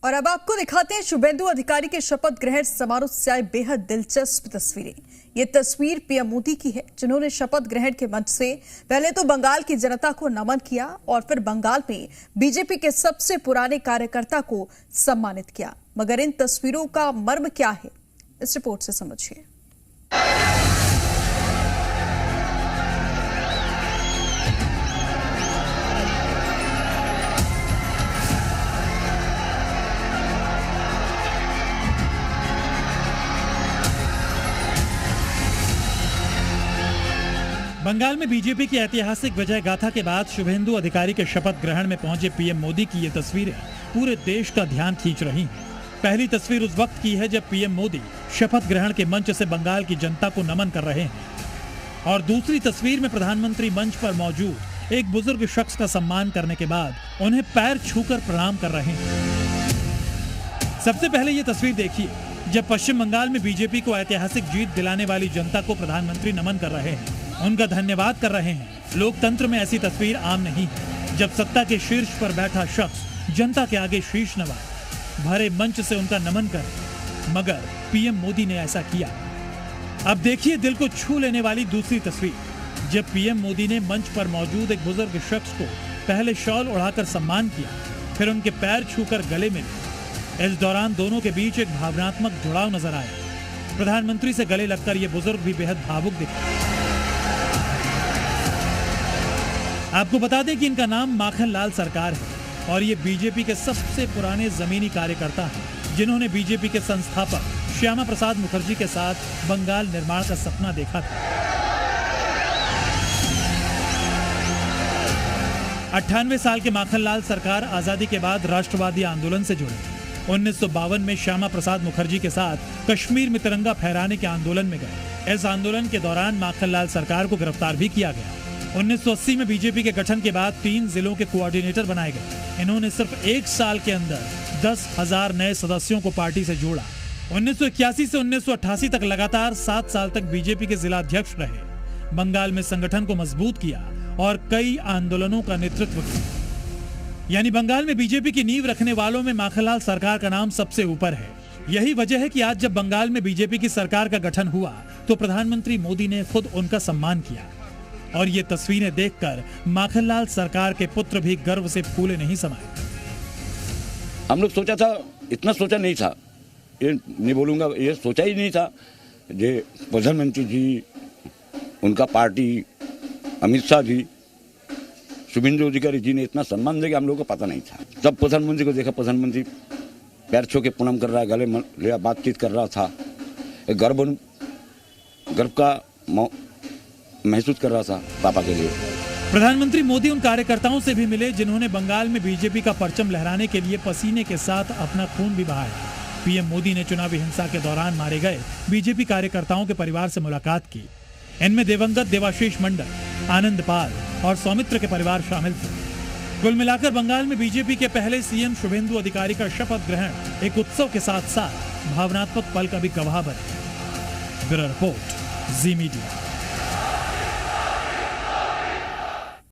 और अब आपको दिखाते हैं शुभेंदु अधिकारी के शपथ ग्रहण समारोह से आई बेहद दिलचस्प तस्वीरें। ये तस्वीर पीएम मोदी की है, जिन्होंने शपथ ग्रहण के मंच से पहले तो बंगाल की जनता को नमन किया और फिर बंगाल में बीजेपी के सबसे पुराने कार्यकर्ता को सम्मानित किया। मगर इन तस्वीरों का मर्म क्या है, इस रिपोर्ट से समझिए। बंगाल में बीजेपी की ऐतिहासिक विजय गाथा के बाद शुभेंदु अधिकारी के शपथ ग्रहण में पहुंचे पीएम मोदी की ये तस्वीरें पूरे देश का ध्यान खींच रही हैं। पहली तस्वीर उस वक्त की है जब पीएम मोदी शपथ ग्रहण के मंच से बंगाल की जनता को नमन कर रहे हैं और दूसरी तस्वीर में प्रधानमंत्री मंच पर मौजूद एक बुजुर्ग शख्स का सम्मान करने के बाद उन्हें पैर छूकर प्रणाम कर रहे हैं। सबसे पहले ये तस्वीर देखिए जब पश्चिम बंगाल में बीजेपी को ऐतिहासिक जीत दिलाने वाली जनता को प्रधानमंत्री नमन कर रहे हैं, उनका धन्यवाद कर रहे हैं। लोकतंत्र में ऐसी तस्वीर आम नहीं है जब सत्ता के शीर्ष पर बैठा शख्स जनता के आगे शीश नवाए, भरे मंच से उनका नमन करे। मगर पीएम मोदी ने ऐसा किया। अब देखिए दिल को छू लेने वाली दूसरी तस्वीर, जब पीएम मोदी ने मंच पर मौजूद एक बुजुर्ग शख्स को पहले शॉल उड़ाकर सम्मान किया, फिर उनके पैर छूकर गले मिले। इस दौरान दोनों के बीच एक भावनात्मक जुड़ाव नजर आया। प्रधानमंत्री से गले लगकर ये बुजुर्ग भी बेहद भावुक दिखे। आपको बता दें कि इनका नाम माखन लाल सरकार है और ये बीजेपी के सबसे पुराने जमीनी कार्यकर्ता हैं, जिन्होंने बीजेपी के संस्थापक श्यामा प्रसाद मुखर्जी के साथ बंगाल निर्माण का सपना देखा था। 98 साल के माखन लाल सरकार आजादी के बाद राष्ट्रवादी आंदोलन से जुड़े। 1952 में श्यामा प्रसाद मुखर्जी के साथ कश्मीर में तिरंगा फहराने के आंदोलन में गए। इस आंदोलन के दौरान माखन लाल सरकार को गिरफ्तार भी किया गया। 1980 में बीजेपी के गठन के बाद 3 जिलों के कोऑर्डिनेटर बनाए गए। इन्होंने सिर्फ 1 साल के अंदर 10,000 नए सदस्यों को पार्टी से जोड़ा। 1981 से 1988 तक लगातार 7 साल तक बीजेपी के जिला अध्यक्ष रहे। बंगाल में संगठन को मजबूत किया और कई आंदोलनों का नेतृत्व किया। यानी बंगाल में बीजेपी की नींव रखने वालों में माखनलाल सरकार का नाम सबसे ऊपर है। यही वजह है कि आज जब बंगाल में बीजेपी की सरकार का गठन हुआ तो प्रधानमंत्री मोदी ने खुद उनका सम्मान किया। और ये तस्वीरें देखकर माखनलाल सरकार के पुत्र भी गर्व से फूले नहीं समाये। हम लोग सोचा था, इतना सोचा नहीं था, ये नहीं बोलूंगा, ये सोचा ही नहीं था जे प्रधानमंत्री जी, उनका पार्टी, अमित शाह जी, शुभेंदु अधिकारी जी ने इतना सम्मान देगा हम लोगों को पता नहीं था। जब प्रधानमंत्री को देखा, प्रधानमंत्री पैर छू के प्रणाम कर रहा है, गले लिया, बातचीत कर रहा था, एक गर्व का महसूस कर रहा था पापा के लिए। प्रधानमंत्री मोदी उन कार्यकर्ताओं से भी मिले जिन्होंने बंगाल में बीजेपी का परचम लहराने के लिए पसीने के साथ अपना खून भी बहाया। पीएम मोदी ने चुनावी हिंसा के दौरान मारे गए बीजेपी कार्यकर्ताओं के परिवार से मुलाकात की। इनमें दिवंगत देवाशीष मंडल, आनंद पाल और सौमित्र के परिवार शामिल थे। कुल मिलाकर बंगाल में बीजेपी के पहले सीएम शुभेंदु अधिकारी का शपथ ग्रहण एक उत्सव के साथ साथ भावनात्मक पल का भी गवाह बने। ब्यूरो रिपोर्ट, जी मीडिया।